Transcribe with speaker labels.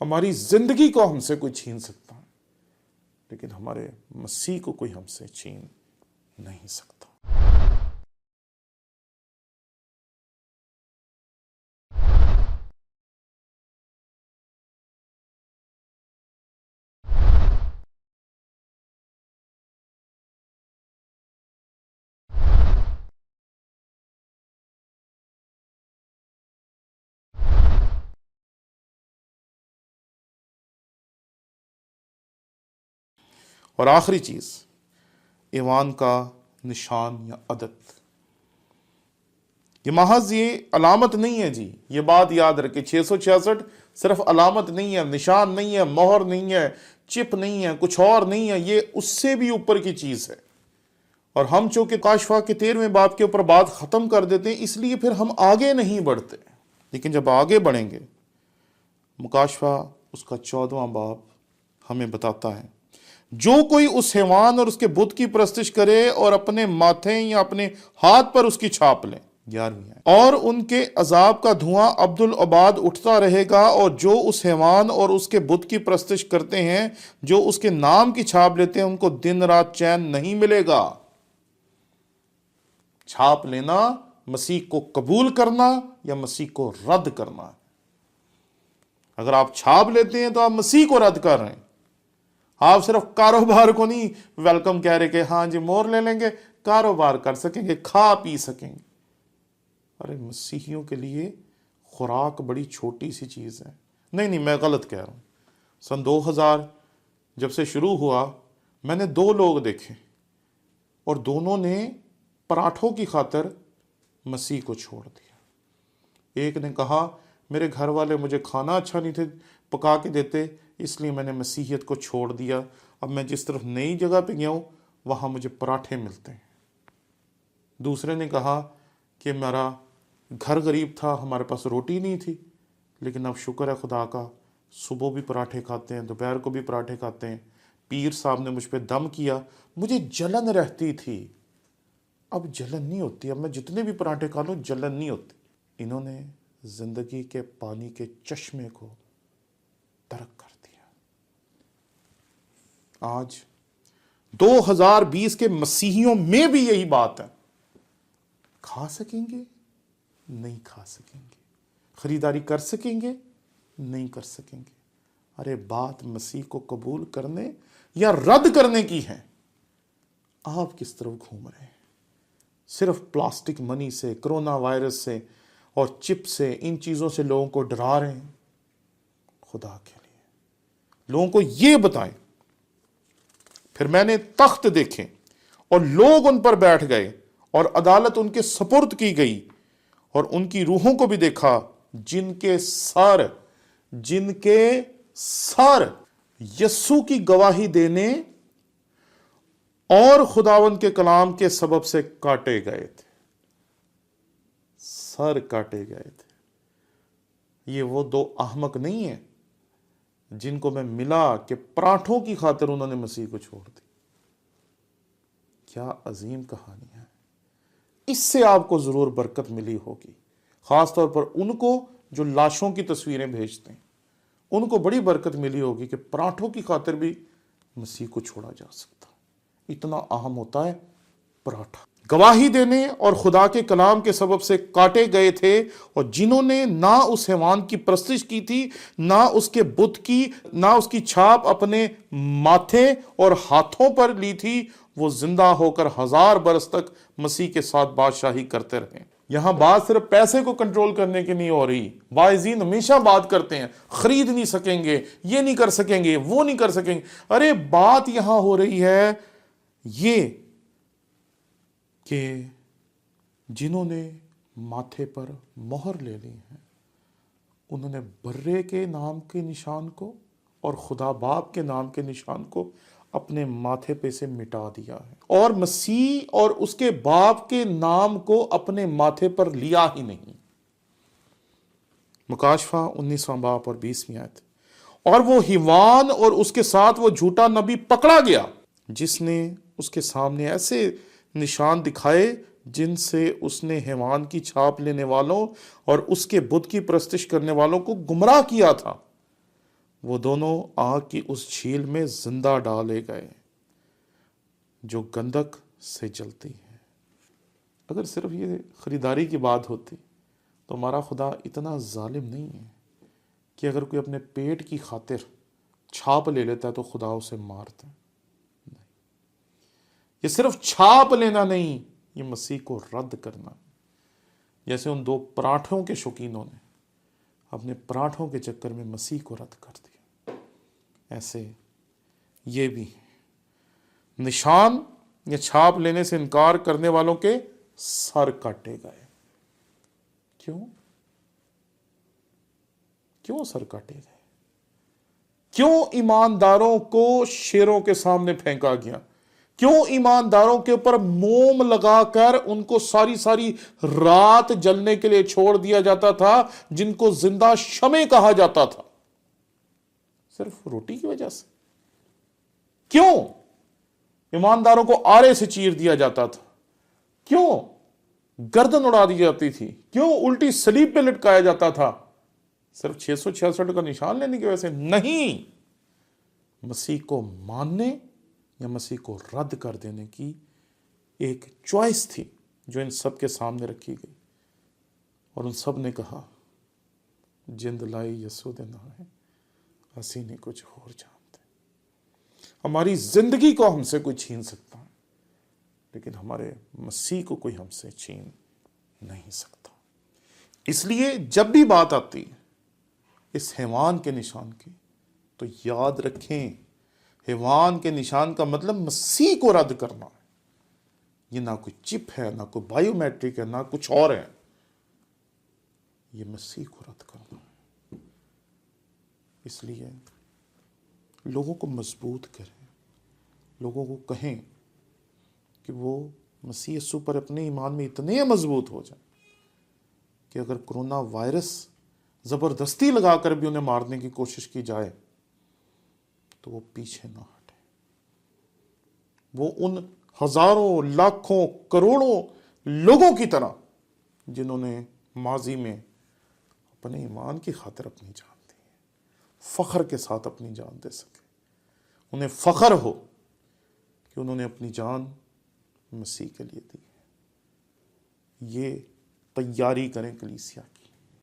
Speaker 1: हमारी जिंदगी को हमसे कोई छीन सकता है, लेकिन हमारे मसीह को कोई हमसे छीन नहीं सकता। और आखिरी चीज, ईमान का निशान या आदत। ये महज ये अलामत नहीं है जी, ये बात याद रखें। 666 सिर्फ अलामत नहीं है, निशान नहीं है, मोहर नहीं है, चिप नहीं है, कुछ और नहीं है, ये उससे भी ऊपर की चीज है। और हम चूंकि काशफा के 13वें बाब के ऊपर बात खत्म कर देते हैं, इसलिए फिर हम आगे नहीं बढ़ते। लेकिन जब आगे बढ़ेंगे, मुकाशफा उसका 14वां बाब हमें बताता है, जो कोई उस हैवान और उसके बुत की परस्तिश करे और अपने माथे या अपने हाथ पर उसकी छाप ले, 11वीं है, और उनके अजाब का धुआं अब्दुल अबाद उठता रहेगा। और जो उस हैवान और उसके बुत की परस्तिश करते हैं, जो उसके नाम की छाप लेते हैं, उनको दिन रात चैन नहीं मिलेगा। छाप लेना मसीह को कबूल करना या मसीह को रद्द करना है। अगर आप छाप लेते हैं तो आप मसीह को रद्द कर रहे हैं। आप सिर्फ कारोबार को नहीं वेलकम कह रहे कि हाँ जी मोहर ले लेंगे, कारोबार कर सकेंगे, खा पी सकेंगे। अरे मसीहियों के लिए खुराक बड़ी छोटी सी चीज़ है। नहीं, मैं गलत कह रहा हूँ। सन 2000 जब से शुरू हुआ, मैंने 2 लोग देखे और दोनों ने पराठों की खातिर मसीह को छोड़ दिया। एक ने कहा मेरे घर वाले मुझे खाना अच्छा नहीं थे पका के देते, इसलिए मैंने मसीहियत को छोड़ दिया। अब मैं जिस तरफ नई जगह पे गया हूँ वहाँ मुझे पराठे मिलते हैं। दूसरे ने कहा कि मेरा घर गरीब था, हमारे पास रोटी नहीं थी, लेकिन अब शुक्र है खुदा का, सुबह भी पराठे खाते हैं, दोपहर को भी पराठे खाते हैं। पीर साहब ने मुझ पर दम किया, मुझे जलन रहती थी, अब जलन नहीं होती। अब मैं जितने भी पराठे खा लूँ जलन नहीं होती। इन्होंने जिंदगी के पानी के चश्मे को तर्क कर दिया। आज 2020 के मसीहियों में भी यही बात है। खा सकेंगे? नहीं खा सकेंगे। खरीदारी कर सकेंगे? नहीं कर सकेंगे। अरे बात मसीह को कबूल करने या रद्द करने की है। आप किस तरफ घूम रहे हैं? सिर्फ प्लास्टिक मनी से, कोरोना वायरस से और चिप से, इन चीज़ों से लोगों को डरा रहे हैं। खुदा के लिए लोगों को ये बताएं। फिर मैंने तख्त देखे और लोग उन पर बैठ गए और अदालत उनके सुपुर्द की गई, और उनकी रूहों को भी देखा जिनके सर यस्सु की गवाही देने और खुदावंद के कलाम के सबब से काटे गए थे। सर काटे गए थे। ये वो 2 अहमक नहीं है जिनको मैं मिला कि पराठों की खातिर उन्होंने मसीह को छोड़ दी। क्या अजीम कहानी है। इससे आपको जरूर बरकत मिली होगी, खासतौर पर उनको जो लाशों की तस्वीरें भेजते हैं, उनको बड़ी बरकत मिली होगी कि पराठों की खातिर भी मसीह को छोड़ा जा सकता। इतना अहम होता है पराठा। गवाही देने और खुदा के कलाम के सबब से काटे गए थे, और जिन्होंने ना उस हैवान की परस्तिश की थी, ना उसके बुत की, ना उसकी छाप अपने माथे और हाथों पर ली थी, वो जिंदा होकर 1000 बरस तक मसीह के साथ बादशाही करते रहे। यहां बात सिर्फ पैसे को कंट्रोल करने की नहीं हो रही। वाइजीन हमेशा बात करते हैं खरीद नहीं सकेंगे, ये नहीं कर सकेंगे, वो नहीं कर सकेंगे। अरे बात यहां हो रही है ये कि जिन्होंने माथे पर मोहर ले ली है, उन्होंने बर्रे के नाम के निशान को और खुदा बाप के नाम के निशान को अपने माथे पे से मिटा दिया है, और मसीह और उसके बाप के नाम को अपने माथे पर लिया ही नहीं। मुकाशफा 19वां बाब और 20वीं आयत। और वो हिवान और उसके साथ वो झूठा नबी पकड़ा गया, जिसने उसके सामने ऐसे निशान दिखाए जिनसे उसने हैवान की छाप लेने वालों और उसके बुत की परस्तिश करने वालों को गुमराह किया था। وہ دونوں آگ کی اس جھیل میں زندہ ڈالے گئے جو گندک سے جلتی ہے۔ اگر صرف یہ خریداری کی بات ہوتی تو ہمارا خدا اتنا ظالم نہیں ہے کہ اگر کوئی اپنے پیٹ کی خاطر چھاپ لے لیتا ہے تو خدا اسے مارتا ہے۔ یہ صرف چھاپ لینا نہیں، یہ مسیح کو رد کرنا۔ جیسے ان دو پراٹھوں کے شوقینوں نے اپنے پراٹھوں کے چکر میں مسیح کو رد کر دیا، ایسے یہ بھی نشان یا چھاپ لینے سے انکار کرنے والوں کے سر کاٹے گئے۔ کیوں سر کاٹے گئے؟ کیوں ایمانداروں کو شیروں کے سامنے پھینکا گیا؟ کیوں ایمانداروں کے اوپر موم لگا کر ان کو ساری رات جلنے کے لیے چھوڑ دیا جاتا تھا، جن کو زندہ شمع کہا جاتا تھا؟ صرف روٹی کی وجہ سے؟ کیوں ایمانداروں کو آرے سے چیر دیا جاتا تھا؟ کیوں گردن اڑا دی جاتی تھی؟ کیوں الٹی صلیب پہ لٹکایا جاتا تھا؟ صرف 666 کا نشان لینے کی وجہ سے نہیں، مسیح کو ماننے یا مسیح کو رد کر دینے کی ایک چوائس تھی جو ان سب کے سامنے رکھی گئی، اور ان سب نے کہا جند لائی یسوع دے نام ہے، اسی نہیں کچھ اور جانتے۔ ہماری زندگی کو ہم سے کوئی چھین سکتا ہے، لیکن ہمارے مسیح کو کوئی ہم سے چھین نہیں سکتا۔ اس لیے جب بھی بات آتی ہے اس حیوان کے نشان کی تو یاد رکھیں، حیوان کے نشان کا مطلب مسیح کو رد کرنا ہے۔ یہ نہ کوئی چپ ہے، نہ کوئی بائیو میٹرک ہے، نہ کچھ اور ہے، یہ مسیح کو رد کرنا ہے۔ اس لیے لوگوں کو مضبوط کریں، لوگوں کو کہیں کہ وہ مسیح یسوع پر اپنے ایمان میں اتنے مضبوط ہو جائیں کہ اگر کرونا وائرس زبردستی لگا کر بھی انہیں مارنے کی کوشش کی جائے تو وہ پیچھے نہ ہٹے۔ وہ ان ہزاروں، لاکھوں، کروڑوں لوگوں کی طرح جنہوں نے ماضی میں اپنے ایمان کی خاطر اپنی جان دی، فخر کے ساتھ اپنی جان دے سکے، انہیں فخر ہو کہ انہوں نے اپنی جان مسیح کے لیے دی۔ یہ تیاری کریں کلیسیا کی۔